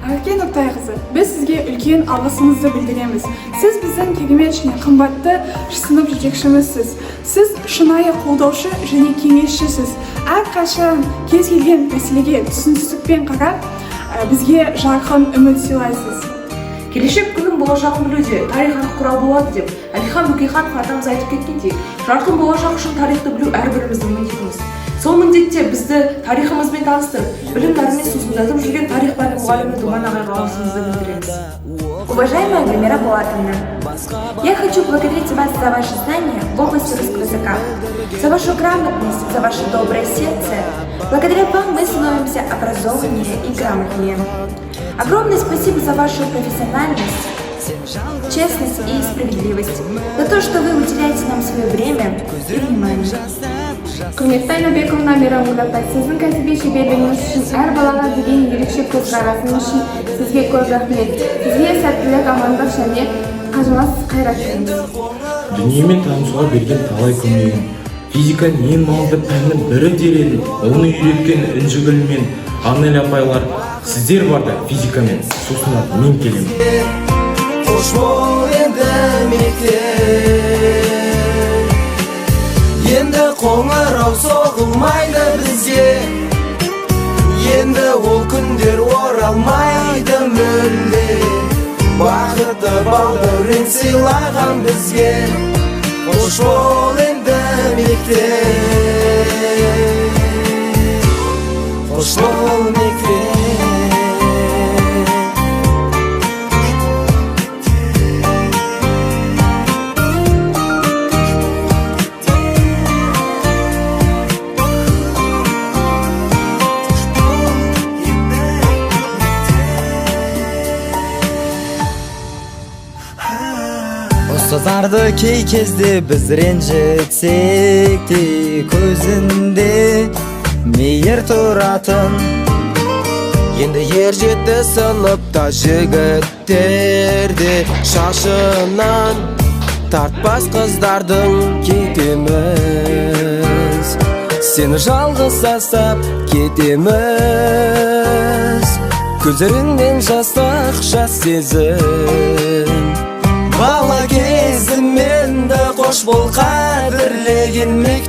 Аркен Октайқызы, біз сізге үлкен алғысымызды білдіреміз. Сіз біздің керемет және қымбатты сынып жетекшімізсіз. Сіз шынайы қолдаушы және кеңесшісіз. Әрқашан кез келген мәселеге түсіністікпен қарап, бізге жарқын үміт сыйлайсыз. Келешек күннің болашағын білуде тарих анық құрал болады деп Әлихан Бөкейханов атамыз айтып кеткендей, жарқын болашақ үшін тарихты білу әрбіріміздің міндетіміз. Сол міндетте бізді тарихымызбен таныстырып, білім нәрімен сусындатып жүрген тарих пәні мұғалімі Думан ағайға алғысымызды білдіреміз. Уважаемая Гульмира Булатовна, я хочу благодарить вас за ваши знания в области русского языка, за вашу грамотность, за ваше доброе сердце. Благодаря вам мы становимся образованнее и грамотнее. Огромное спасибо за вашу профессиональность, честность и справедливость, за то, что вы уделяете нам свое время и внимание. Құрметті Айнабековна Мейрамгүл апай, сіздің кәсіби шеберлігіңіз үшін, әр балаға деген ерекше көзқарасыңыз үшін сізге көп рахмет. Сізге сәттілік, амандық және қажымас қайрат тілейміз. Дүниемен танысуға берген талай көмегің, физиканың ең маңызды пәннің бірі дер едім. Оны үйреткен Інжігүл мен Аннель апайлар, сіздер барда физикамен сусынады, мен келемін. Қош бол енді мектеп, енді қоңырау соғылмайды бізге, енді ол күндер оралмайды мүлде. Бақытты балдәурен сыйлаған бізге, қош бол енді мектеп, қош бол мектеп. Ұстаздарды кей кезде біз ренжітсек те, көзінде мейір тұратын. Енді ер жетті сыныпта жігіттерде, шашынан тартпас қыздардың кетеміз. Сені жалғыз тастап кетеміз, көздеріңнен жастық, жас сезім. Бала кезімменді қош бол қадірлеген мектеп.